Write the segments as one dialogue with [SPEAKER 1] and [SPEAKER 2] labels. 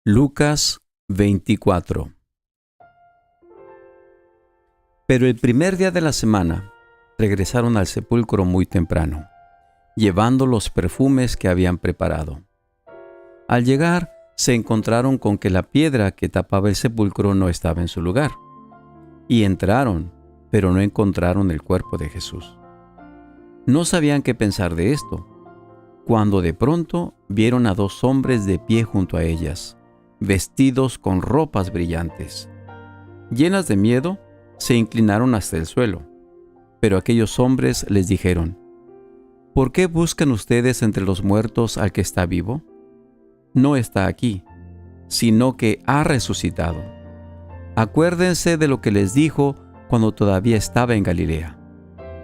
[SPEAKER 1] Lucas 24. Pero el primer día de la semana regresaron al sepulcro muy temprano, llevando los perfumes que habían preparado. Al llegar, se encontraron con que la piedra que tapaba el sepulcro no estaba en su lugar. Y entraron, pero no encontraron el cuerpo de Jesús. No sabían qué pensar de esto, cuando de pronto vieron a dos hombres de pie junto a ellas, vestidos con ropas brillantes. Llenas de miedo, se inclinaron hasta el suelo. Pero aquellos hombres les dijeron: ¿Por qué buscan ustedes entre los muertos al que está vivo? No está aquí, sino que ha resucitado. Acuérdense de lo que les dijo cuando todavía estaba en Galilea,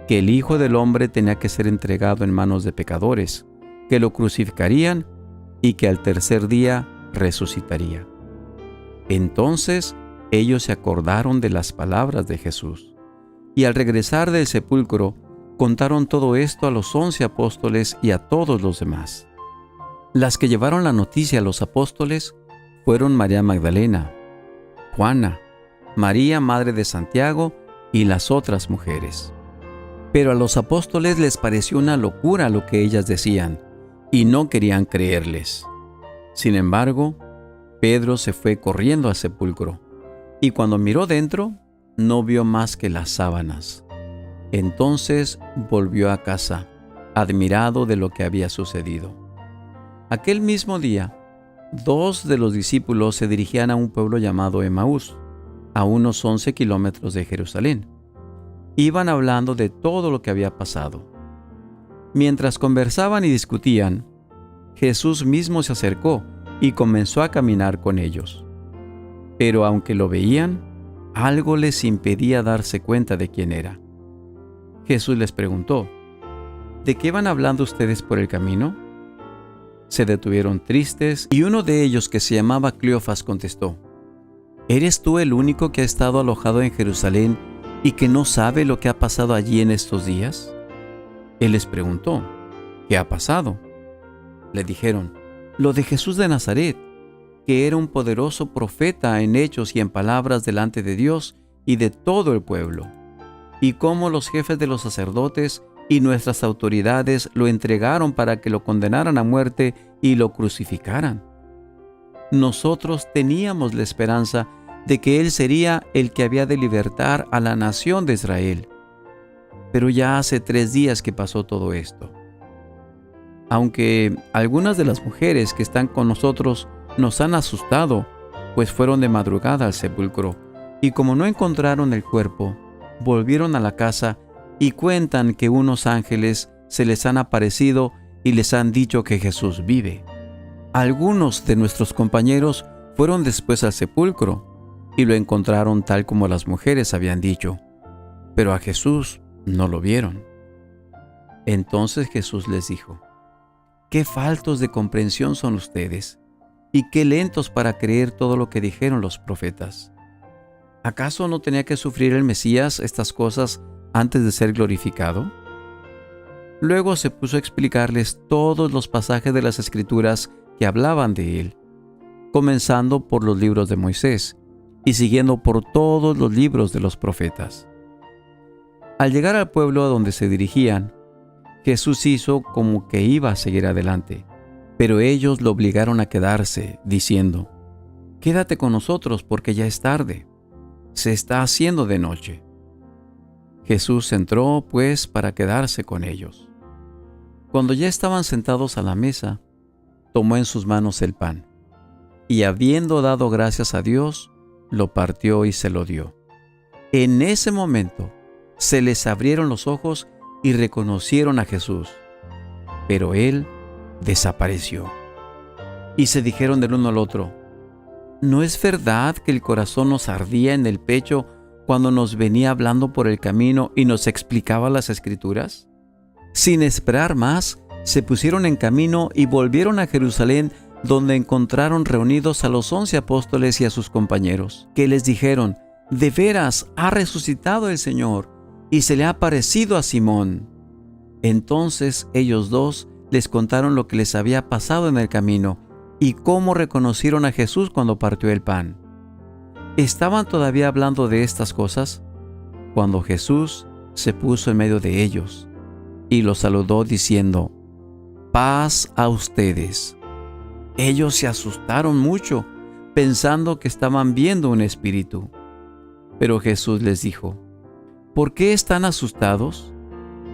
[SPEAKER 1] que el Hijo del Hombre tenía que ser entregado en manos de pecadores, que lo crucificarían y que al tercer día resucitaría. Entonces ellos se acordaron de las palabras de Jesús, y al regresar del sepulcro contaron todo esto a los 11 apóstoles y a todos los demás. Las que llevaron la noticia a los apóstoles fueron María Magdalena, Juana, María madre de Santiago y las otras mujeres. Pero a los apóstoles les pareció una locura lo que ellas decían, y no querían creerles. Sin embargo, Pedro se fue corriendo al sepulcro, y cuando miró dentro, no vio más que las sábanas. Entonces volvió a casa, admirado de lo que había sucedido. Aquel mismo día, 2 de los discípulos se dirigían a un pueblo llamado Emaús, a unos 11 kilómetros de Jerusalén. Iban hablando de todo lo que había pasado. Mientras conversaban y discutían, Jesús mismo se acercó y comenzó a caminar con ellos. Pero aunque lo veían, algo les impedía darse cuenta de quién era. Jesús les preguntó: ¿De qué van hablando ustedes por el camino? Se detuvieron tristes, y uno de ellos, que se llamaba Cleofas, contestó: ¿Eres tú el único que ha estado alojado en Jerusalén y que no sabe lo que ha pasado allí en estos días? Él les preguntó: ¿Qué ha pasado? Le dijeron: lo de Jesús de Nazaret, que era un poderoso profeta en hechos y en palabras delante de Dios y de todo el pueblo, y cómo los jefes de los sacerdotes y nuestras autoridades lo entregaron para que lo condenaran a muerte y lo crucificaran. Nosotros teníamos la esperanza de que Él sería el que había de libertar a la nación de Israel. Pero ya hace 3 días que pasó todo esto. Aunque algunas de las mujeres que están con nosotros nos han asustado, pues fueron de madrugada al sepulcro, y como no encontraron el cuerpo, volvieron a la casa y cuentan que unos ángeles se les han aparecido y les han dicho que Jesús vive. Algunos de nuestros compañeros fueron después al sepulcro y lo encontraron tal como las mujeres habían dicho, pero a Jesús no lo vieron. Entonces Jesús les dijo: «Qué faltos de comprensión son ustedes, y qué lentos para creer todo lo que dijeron los profetas. ¿Acaso no tenía que sufrir el Mesías estas cosas antes de ser glorificado?». Luego se puso a explicarles todos los pasajes de las Escrituras que hablaban de él, comenzando por los libros de Moisés y siguiendo por todos los libros de los profetas. Al llegar al pueblo a donde se dirigían, Jesús hizo como que iba a seguir adelante, pero ellos lo obligaron a quedarse, diciendo: «Quédate con nosotros porque ya es tarde. Se está haciendo de noche». Jesús entró, pues, para quedarse con ellos. Cuando ya estaban sentados a la mesa, tomó en sus manos el pan, y habiendo dado gracias a Dios, lo partió y se lo dio. En ese momento se les abrieron los ojos y reconocieron a Jesús, pero Él desapareció. Y se dijeron del uno al otro: ¿no es verdad que el corazón nos ardía en el pecho cuando nos venía hablando por el camino y nos explicaba las Escrituras? Sin esperar más, se pusieron en camino y volvieron a Jerusalén, donde encontraron reunidos a los 11 apóstoles y a sus compañeros, que les dijeron: «De veras ha resucitado el Señor y se le ha aparecido a Simón». Entonces ellos dos les contaron lo que les había pasado en el camino y cómo reconocieron a Jesús cuando partió el pan. Estaban todavía hablando de estas cosas cuando Jesús se puso en medio de ellos y los saludó diciendo: «Paz a ustedes». Ellos se asustaron mucho, pensando que estaban viendo un espíritu. Pero Jesús les dijo: «¿Por qué están asustados?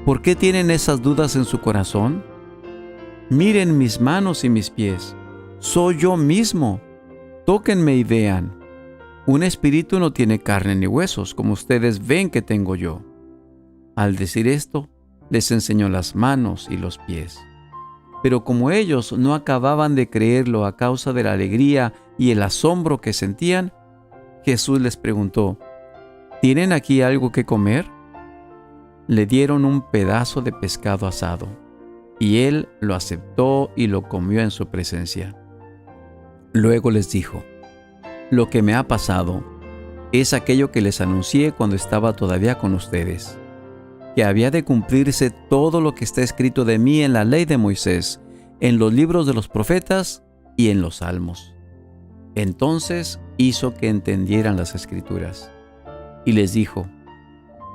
[SPEAKER 1] ¿Por qué tienen esas dudas en su corazón? Miren mis manos y mis pies. Soy yo mismo. Tóquenme y vean. Un espíritu no tiene carne ni huesos, como ustedes ven que tengo yo». Al decir esto, les enseñó las manos y los pies. Pero como ellos no acababan de creerlo a causa de la alegría y el asombro que sentían, Jesús les preguntó: «¿Tienen aquí algo que comer?». Le dieron un pedazo de pescado asado, y él lo aceptó y lo comió en su presencia. Luego les dijo: «Lo que me ha pasado es aquello que les anuncié cuando estaba todavía con ustedes, que había de cumplirse todo lo que está escrito de mí en la ley de Moisés, en los libros de los profetas y en los salmos». Entonces hizo que entendieran las Escrituras, y les dijo: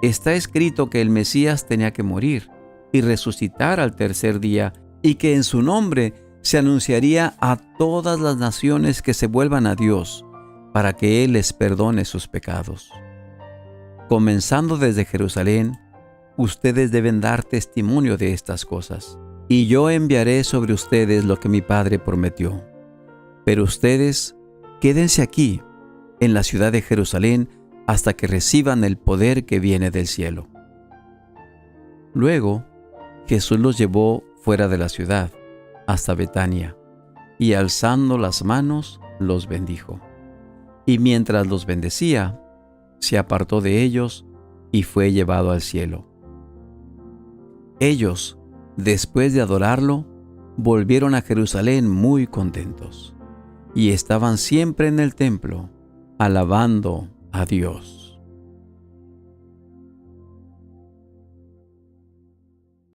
[SPEAKER 1] «Está escrito que el Mesías tenía que morir y resucitar al tercer día, y que en su nombre se anunciaría a todas las naciones que se vuelvan a Dios, para que Él les perdone sus pecados. Comenzando desde Jerusalén, ustedes deben dar testimonio de estas cosas, y yo enviaré sobre ustedes lo que mi Padre prometió. Pero ustedes quédense aquí, en la ciudad de Jerusalén, hasta que reciban el poder que viene del cielo». Luego, Jesús los llevó fuera de la ciudad, hasta Betania, y alzando las manos, los bendijo. Y mientras los bendecía, se apartó de ellos y fue llevado al cielo. Ellos, después de adorarlo, volvieron a Jerusalén muy contentos, y estaban siempre en el templo, alabando a Dios.